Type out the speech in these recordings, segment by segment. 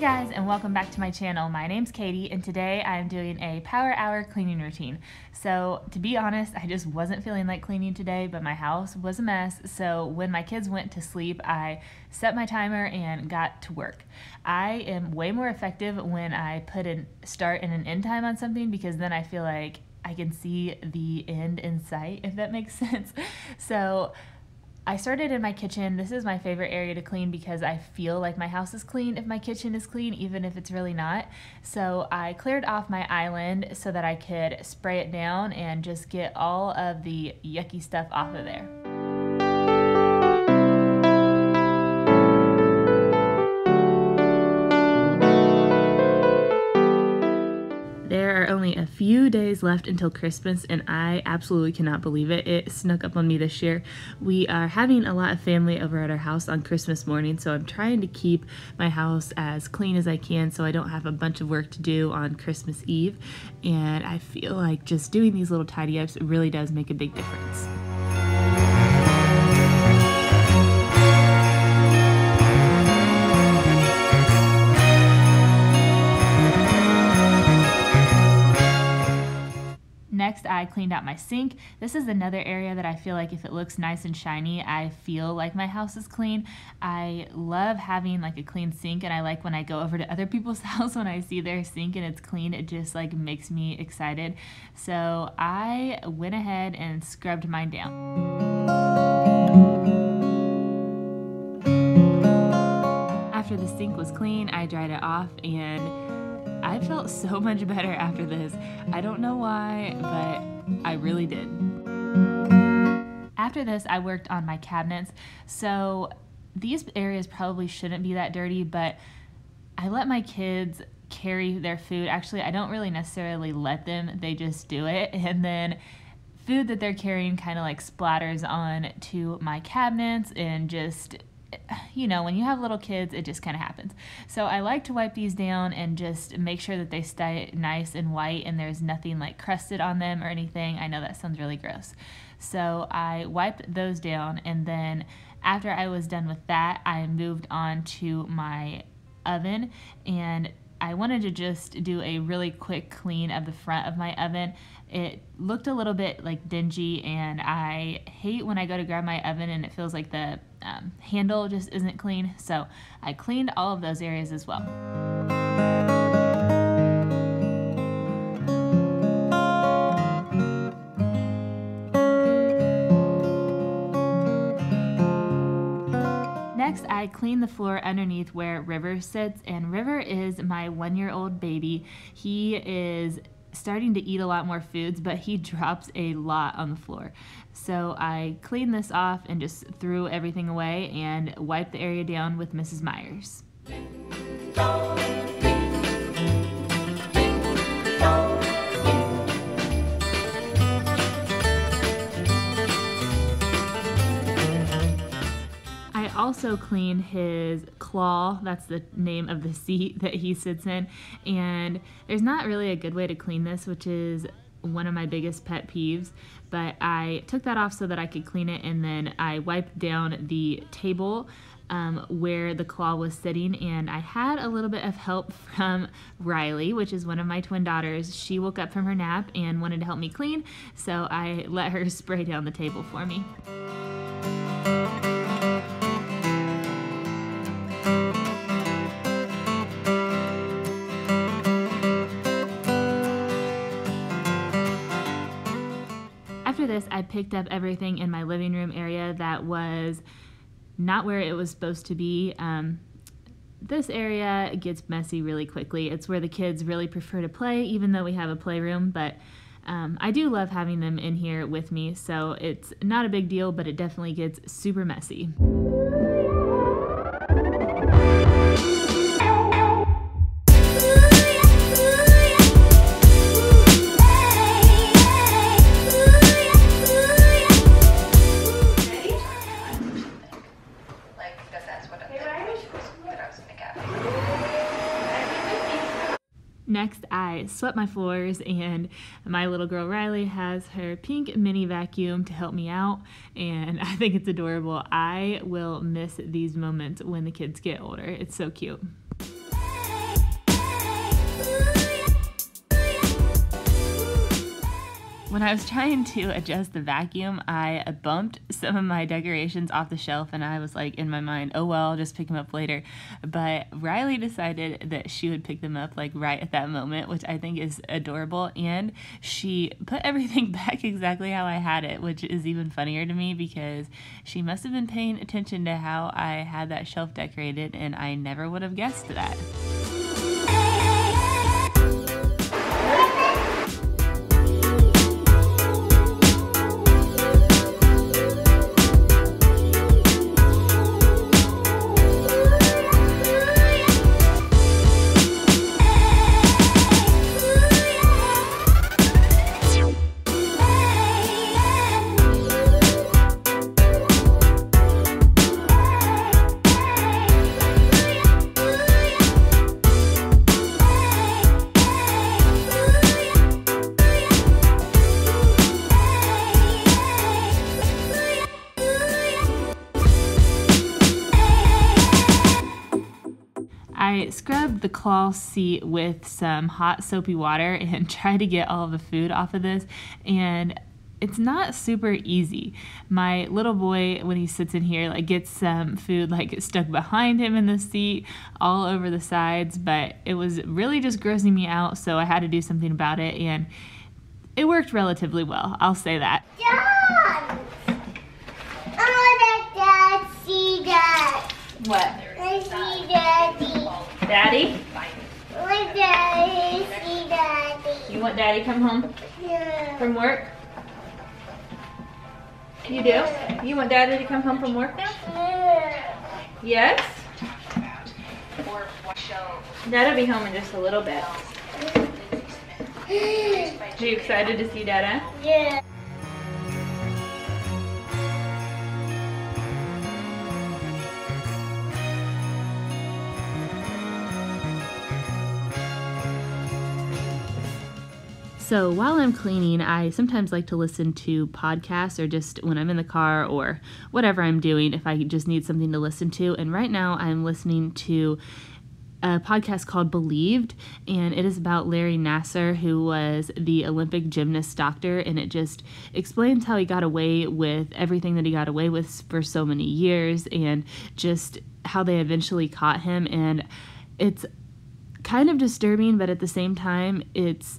guys, and welcome back to my channel. My name's Katie, and today I'm doing a power hour cleaning routine. So to be honest, I just wasn't feeling like cleaning today, but my house was a mess. So when my kids went to sleep, I set my timer and got to work. I am way more effective when I put a start and an end time on something, because then I feel like I can see the end in sight, if that makes sense. So I started in my kitchen. This is my favorite area to clean because I feel like my house is clean if my kitchen is clean, even if it's really not. So I cleared off my island so that I could spray it down and just get all of the yucky stuff off of there. There are only a few days left until Christmas, and I absolutely cannot believe it. It snuck up on me this year. We are having a lot of family over at our house on Christmas morning, so I'm trying to keep my house as clean as I can so I don't have a bunch of work to do on Christmas Eve. And I feel like just doing these little tidy ups really does make a big difference. Next, I cleaned out my sink. This is another area that I feel like if it looks nice and shiny, I feel like my house is clean. I love having like a clean sink, and I like when I go over to other people's house when I see their sink and it's clean, it just like makes me excited. So I went ahead and scrubbed mine down. After the sink was clean, I dried it off, and I felt so much better after this. I don't know why, but I really did. After this, I worked on my cabinets. So these areas probably shouldn't be that dirty, but I let my kids carry their food. Actually, I don't really necessarily let them, they just do it. And then food that they're carrying kind of like splatters on to my cabinets, and just, you know, when you have little kids, it just kind of happens. So I like to wipe these down and just make sure that they stay nice and white and there's nothing like crusted on them or anything. I know that sounds really gross. So I wiped those down, and then after I was done with that, I moved on to my oven, and I wanted to just do a really quick clean of the front of my oven. It looked a little bit like dingy, and I hate when I go to grab my oven and it feels like the handle just isn't clean. So I cleaned all of those areas as well. Next, I cleaned the floor underneath where River sits, and River is my 1-year-old baby. He is starting to eat a lot more foods, but he drops a lot on the floor. So I cleaned this off and just threw everything away and wiped the area down with Mrs. Myers. I also cleaned his claw, that's the name of the seat that he sits in, and there's not really a good way to clean this, which is one of my biggest pet peeves, but I took that off so that I could clean it, and then I wiped down the table where the claw was sitting, and I had a little bit of help from Riley, which is one of my twin daughters. She woke up from her nap and wanted to help me clean, so I let her spray down the table for me. After this, I picked up everything in my living room area that was not where it was supposed to be. This area gets messy really quickly. It's where the kids really prefer to play, even though we have a playroom, but I do love having them in here with me, so it's not a big deal, but it definitely gets super messy. Next, I swept my floors, and my little girl Riley has her pink mini vacuum to help me out, and I think it's adorable. I will miss these moments when the kids get older. It's so cute. When I was trying to adjust the vacuum, I bumped some of my decorations off the shelf, and I was like in my mind, oh well, I'll just pick them up later. But Riley decided that she would pick them up like right at that moment, which I think is adorable, and she put everything back exactly how I had it, which is even funnier to me because she must have been paying attention to how I had that shelf decorated, and I never would have guessed that. I scrubbed the cloth seat with some hot soapy water and tried to get all of the food off of this, and it's not super easy. My little boy, when he sits in here, like gets some food like stuck behind him in the seat, all over the sides, but it was really just grossing me out, so I had to do something about it, and it worked relatively well, I'll say that. Dad! I want Dad see that. What? I see Daddy. Daddy? I want Daddy see Daddy. You want Daddy to come home Yeah. from work? You do? You want Daddy to come home from work now? Yeah. Yes? Dad'll be home in just a little bit. Are you excited to see Dada? Yeah. So while I'm cleaning, I sometimes like to listen to podcasts or just when I'm in the car or whatever I'm doing if I just need something to listen to. And right now I'm listening to a podcast called Believed, and it is about Larry Nassar, who was the Olympic gymnast doctor, and it just explains how he got away with everything that he got away with for so many years and just how they eventually caught him. And it's kind of disturbing, but at the same time, it's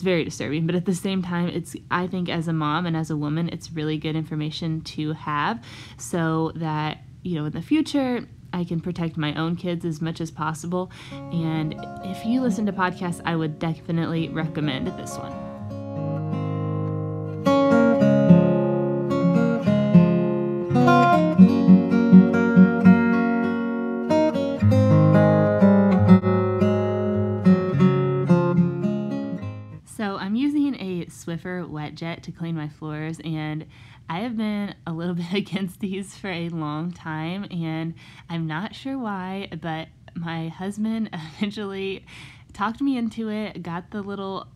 very disturbing, but at the same time, I think as a mom and as a woman, it's really good information to have so that, in the future, I can protect my own kids as much as possible. And if you listen to podcasts, I would definitely recommend this one. So I'm using a Swiffer wet jet to clean my floors, and I have been a little bit against these for a long time, and I'm not sure why, but my husband eventually talked me into it, got the little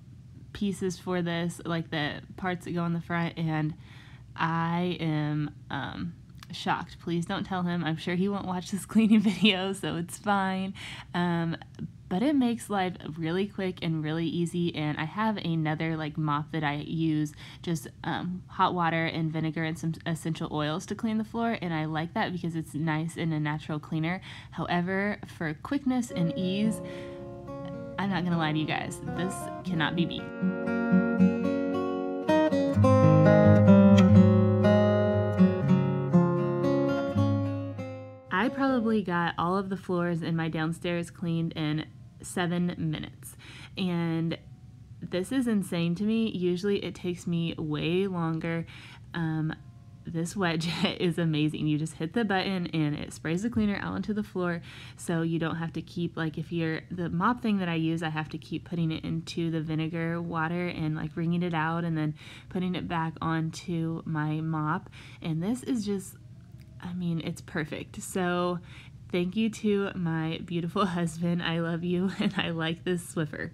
pieces for this, like the parts that go on the front, and I am shocked. Please don't tell him. I'm sure he won't watch this cleaning video, so it's fine. But it makes life really quick and really easy, and I have another mop that I use, just hot water and vinegar and some essential oils to clean the floor, and I like that because it's nice and a natural cleaner. However, for quickness and ease, I'm not gonna lie to you guys, this cannot be beat. I probably got all of the floors in my downstairs cleaned in 7 minutes, and this is insane to me. Usually it takes me way longer. This wet jet is amazing. You just hit the button and it sprays the cleaner out onto the floor, so you don't have to keep, the mop thing that I use, I have to keep putting it into the vinegar water and wringing it out and then putting it back onto my mop, and this is just, it's perfect. So thank you to my beautiful husband. I love you, and I like this Swiffer.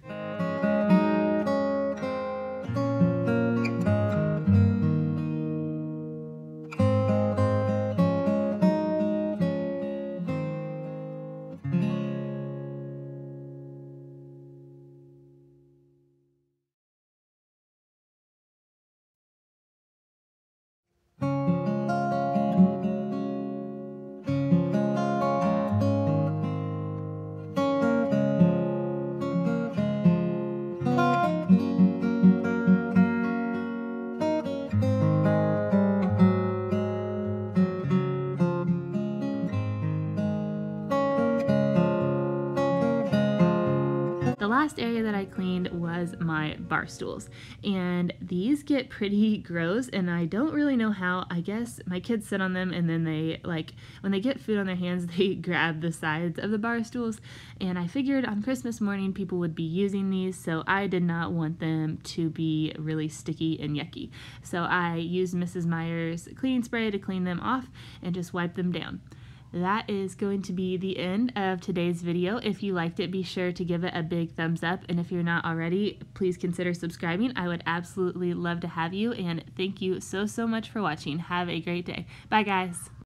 last area that I cleaned was my bar stools, and these get pretty gross, and I don't really know how. I guess my kids sit on them, and then they, like, when they get food on their hands, they grab the sides of the bar stools, and I figured on Christmas morning people would be using these, so I did not want them to be really sticky and yucky. So I used Mrs. Meyer's cleaning spray to clean them off and just wipe them down. That is going to be the end of today's video. If you liked it, be sure to give it a big thumbs up. And if you're not already, please consider subscribing. I would absolutely love to have you. And thank you so much for watching. Have a great day. Bye, guys.